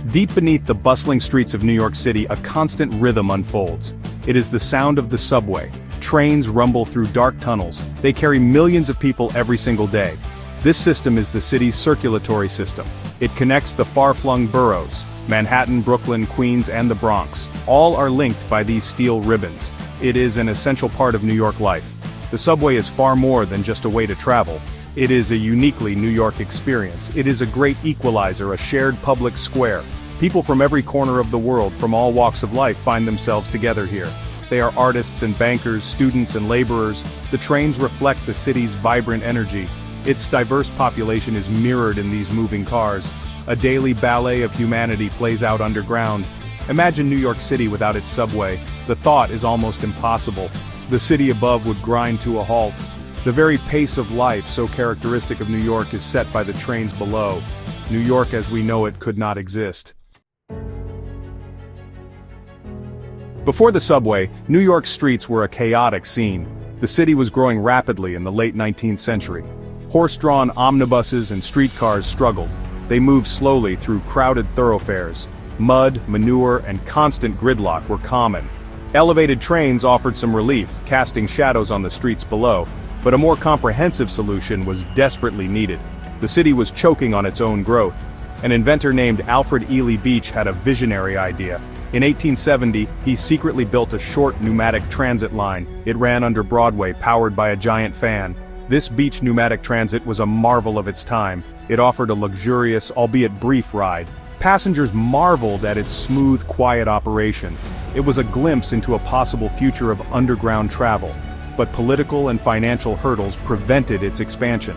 Deep beneath the bustling streets of New York City, a constant rhythm unfolds. It is the sound of the subway. Trains rumble through dark tunnels. They carry millions of people every single day. This system is the city's circulatory system. It connects the far-flung boroughs, Manhattan, Brooklyn, Queens, and the Bronx. All are linked by these steel ribbons. It is an essential part of New York life. The subway is far more than just a way to travel. It is a uniquely New York experience. It is a great equalizer, a shared public square. People from every corner of the world, from all walks of life, find themselves together here. They are artists and bankers, students and laborers. The trains reflect the city's vibrant energy. Its diverse population is mirrored in these moving cars. A daily ballet of humanity plays out underground. Imagine New York City without its subway. The thought is almost impossible. The city above would grind to a halt. The very pace of life, so characteristic of New York, is set by the trains below. New York as we know it could not exist. Before the subway, New York's streets were a chaotic scene. The city was growing rapidly in the late 19th century. Horse-drawn omnibuses and streetcars struggled. They moved slowly through crowded thoroughfares. Mud, manure, and constant gridlock were common. Elevated trains offered some relief, casting shadows on the streets below, but a more comprehensive solution was desperately needed. The city was choking on its own growth. An inventor named Alfred Ely Beach had a visionary idea. In 1870, he secretly built a short pneumatic transit line. It ran under Broadway, powered by a giant fan. This beach pneumatic transit was a marvel of its time. It offered a luxurious, albeit brief, ride. Passengers marveled at its smooth, quiet operation. It was a glimpse into a possible future of underground travel. But political and financial hurdles prevented its expansion.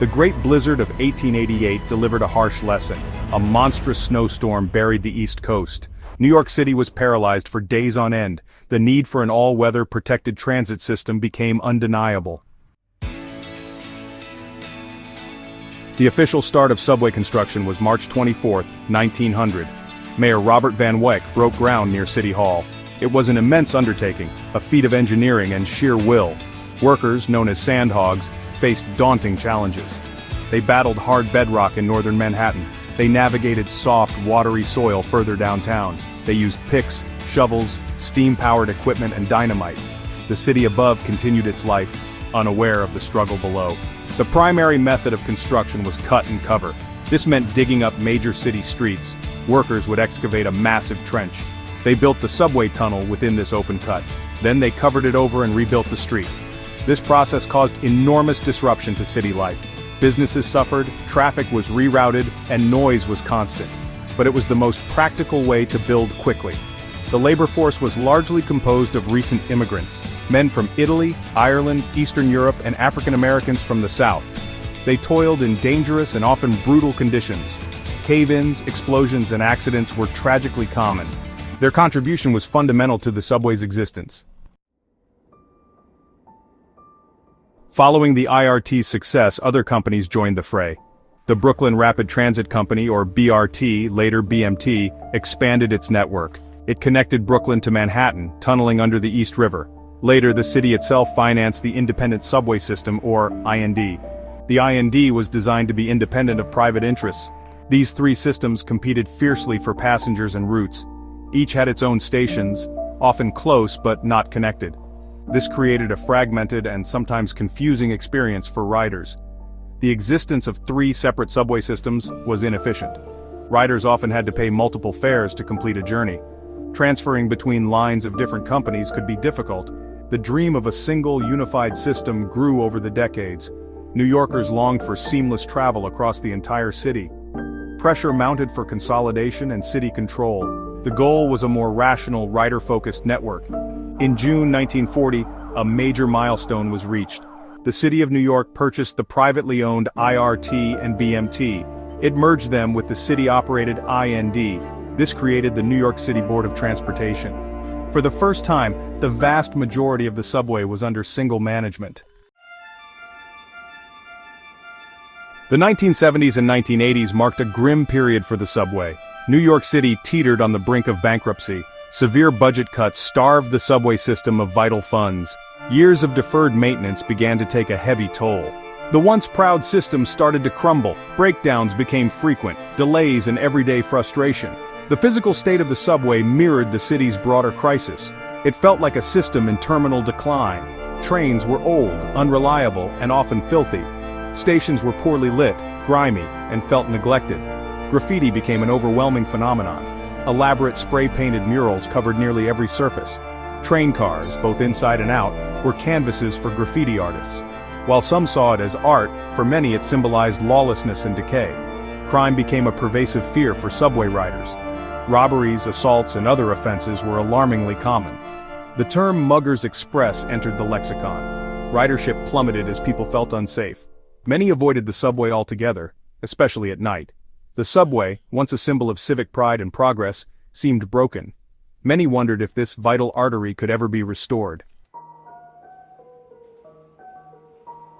The Great Blizzard of 1888 delivered a harsh lesson. A monstrous snowstorm buried the East Coast. New York City was paralyzed for days on end. The need for an all-weather protected transit system became undeniable. The official start of subway construction was March 24, 1900. Mayor Robert Van Wyck broke ground near City Hall. It was an immense undertaking, a feat of engineering and sheer will. Workers, known as sandhogs, faced daunting challenges. They battled hard bedrock in northern Manhattan. They navigated soft, watery soil further downtown. They used picks, shovels, steam-powered equipment, and dynamite. The city above continued its life, unaware of the struggle below. The primary method of construction was cut and cover. This meant digging up major city streets. Workers would excavate a massive trench. They built the subway tunnel within this open cut. Then they covered it over and rebuilt the street. This process caused enormous disruption to city life. Businesses suffered, traffic was rerouted, and noise was constant. But it was the most practical way to build quickly. The labor force was largely composed of recent immigrants, men from Italy, Ireland, Eastern Europe, and African Americans from the South. They toiled in dangerous and often brutal conditions. Cave-ins, explosions, and accidents were tragically common. Their contribution was fundamental to the subway's existence. Following the IRT's success, other companies joined the fray. The Brooklyn Rapid Transit Company, or BRT, later BMT, expanded its network. It connected Brooklyn to Manhattan, tunneling under the East River. Later, the city itself financed the Independent Subway System, or IND. The IND was designed to be independent of private interests. These three systems competed fiercely for passengers and routes. Each had its own stations, often close but not connected. This created a fragmented and sometimes confusing experience for riders. The existence of three separate subway systems was inefficient. Riders often had to pay multiple fares to complete a journey. Transferring between lines of different companies could be difficult. The dream of a single, unified system grew over the decades. New Yorkers longed for seamless travel across the entire city. Pressure mounted for consolidation and city control. The goal was a more rational, rider-focused network. In June 1940, a major milestone was reached. The city of New York purchased the privately owned IRT and BMT. It merged them with the city-operated IND. This created the New York City Board of Transportation. For the first time, the vast majority of the subway was under single management. The 1970s and 1980s marked a grim period for the subway. New York City teetered on the brink of bankruptcy. Severe budget cuts starved the subway system of vital funds. Years of deferred maintenance began to take a heavy toll. The once proud system started to crumble, breakdowns became frequent, delays and everyday frustration. The physical state of the subway mirrored the city's broader crisis. It felt like a system in terminal decline. Trains were old, unreliable, and often filthy. Stations were poorly lit, grimy, and felt neglected. Graffiti became an overwhelming phenomenon. Elaborate spray-painted murals covered nearly every surface. Train cars, both inside and out, were canvases for graffiti artists. While some saw it as art, for many it symbolized lawlessness and decay. Crime became a pervasive fear for subway riders. Robberies, assaults, and other offenses were alarmingly common. The term Muggers Express entered the lexicon. Ridership plummeted as people felt unsafe. Many avoided the subway altogether, especially at night. The subway, once a symbol of civic pride and progress, seemed broken. Many wondered if this vital artery could ever be restored.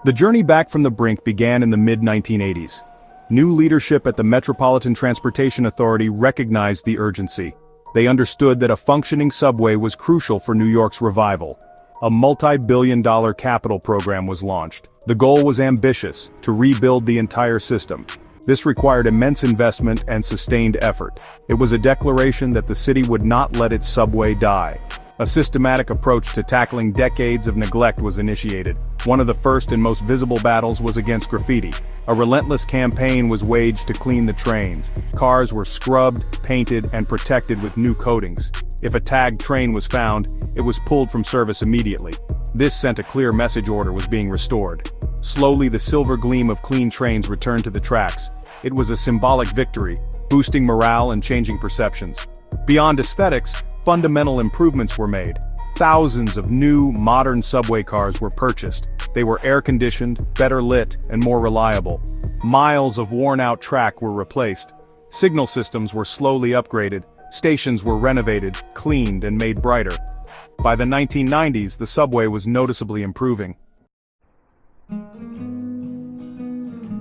The journey back from the brink began in the mid-1980s. New leadership at the Metropolitan Transportation Authority recognized the urgency. They understood that a functioning subway was crucial for New York's revival. A multi-billion-dollar capital program was launched. The goal was ambitious, to rebuild the entire system. This required immense investment and sustained effort. It was a declaration that the city would not let its subway die. A systematic approach to tackling decades of neglect was initiated. One of the first and most visible battles was against graffiti. A relentless campaign was waged to clean the trains. Cars were scrubbed, painted, and protected with new coatings. If a tagged train was found, it was pulled from service immediately. This sent a clear message: order was being restored. Slowly, the silver gleam of clean trains returned to the tracks. It was a symbolic victory, boosting morale and changing perceptions. Beyond aesthetics, fundamental improvements were made. Thousands of new, modern subway cars were purchased. They were air-conditioned, better lit, and more reliable. Miles of worn-out track were replaced. Signal systems were slowly upgraded. Stations were renovated, cleaned, and made brighter. By the 1990s, the subway was noticeably improving.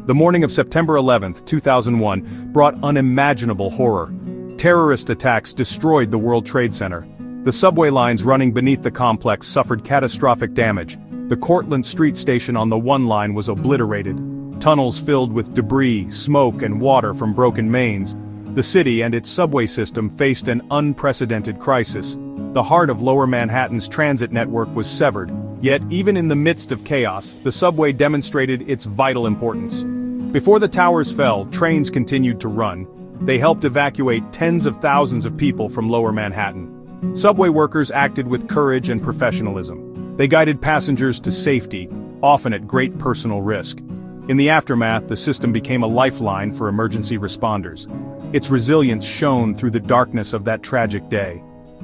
The morning of September 11, 2001, brought unimaginable horror. Terrorist attacks destroyed the World Trade Center. The subway lines running beneath the complex suffered catastrophic damage. The Cortlandt Street station on the one line was obliterated. Tunnels filled with debris, smoke, and water from broken mains. The city and its subway system faced an unprecedented crisis. The heart of Lower Manhattan's transit network was severed. Yet, even in the midst of chaos, the subway demonstrated its vital importance. Before the towers fell, trains continued to run. They helped evacuate tens of thousands of people from Lower Manhattan. Subway workers acted with courage and professionalism. They guided passengers to safety, often at great personal risk. In the aftermath, the system became a lifeline for emergency responders. Its resilience shone through the darkness of that tragic day.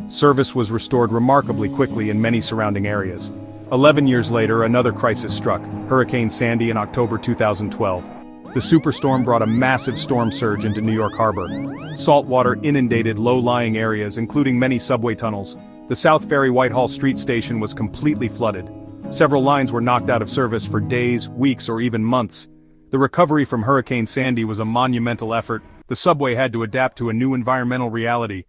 Service was restored remarkably quickly in many surrounding areas. 11 years later, another crisis struck, Hurricane Sandy in October 2012. The superstorm brought a massive storm surge into New York Harbor. Salt water inundated low-lying areas, including many subway tunnels. The South Ferry Whitehall Street station was completely flooded. Several lines were knocked out of service for days, weeks, or even months. The recovery from Hurricane Sandy was a monumental effort. The subway had to adapt to a new environmental reality.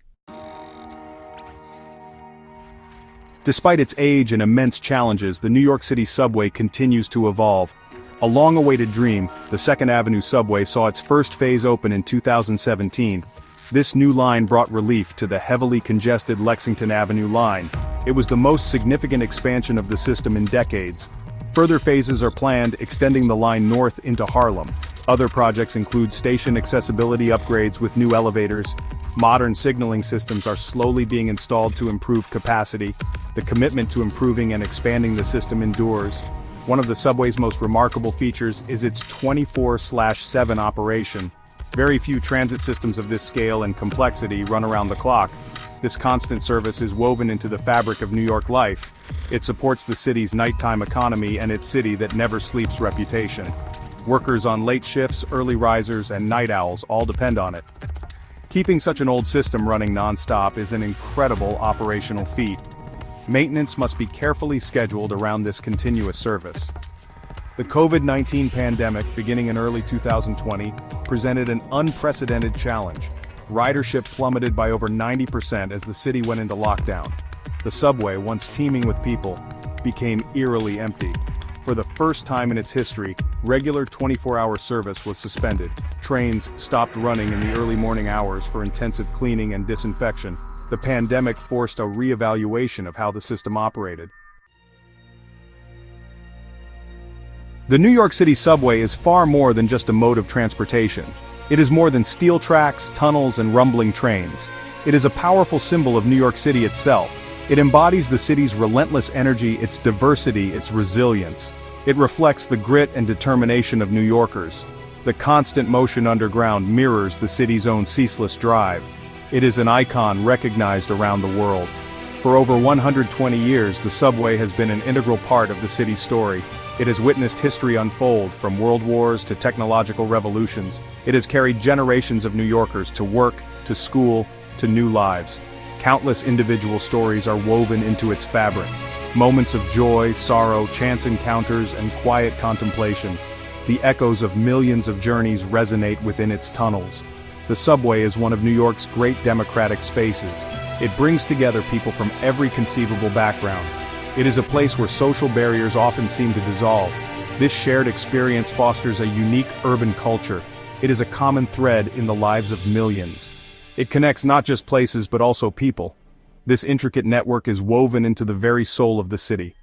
Despite its age and immense challenges, the New York City subway continues to evolve. A long-awaited dream, the 2nd Avenue subway saw its first phase open in 2017. This new line brought relief to the heavily congested Lexington Avenue line. It was the most significant expansion of the system in decades. Further phases are planned, extending the line north into Harlem. Other projects include station accessibility upgrades with new elevators. Modern signaling systems are slowly being installed to improve capacity. The commitment to improving and expanding the system endures. One of the subway's most remarkable features is its 24/7 operation. Very few transit systems of this scale and complexity run around the clock. This constant service is woven into the fabric of New York life. It supports the city's nighttime economy and its city that never sleeps reputation. Workers on late shifts, early risers, and night owls all depend on it. Keeping such an old system running non-stop is an incredible operational feat. Maintenance must be carefully scheduled around this continuous service. The COVID-19 pandemic, beginning in early 2020, presented an unprecedented challenge. Ridership plummeted by over 90% as the city went into lockdown. The subway, once teeming with people, became eerily empty. For the first time in its history, Regular 24-hour service was suspended. Trains stopped running in the early morning hours for intensive cleaning and disinfection. The pandemic forced a re-evaluation of how the system operated. The New York City subway is far more than just a mode of transportation. It is more than steel tracks, tunnels, and rumbling trains. It is a powerful symbol of New York City itself. It embodies the city's relentless energy, its diversity, its resilience. It reflects the grit and determination of New Yorkers. The constant motion underground mirrors the city's own ceaseless drive. It is an icon recognized around the world. For over 120 years, the subway has been an integral part of the city's story. It has witnessed history unfold, from world wars to technological revolutions. It has carried generations of New Yorkers to work, to school, to new lives. Countless individual stories are woven into its fabric. Moments of joy, sorrow, chance encounters, and quiet contemplation. The echoes of millions of journeys resonate within its tunnels. The subway is one of New York's great democratic spaces. It brings together people from every conceivable background. It is a place where social barriers often seem to dissolve. This shared experience fosters a unique urban culture. It is a common thread in the lives of millions. It connects not just places but also people. This intricate network is woven into the very soul of the city.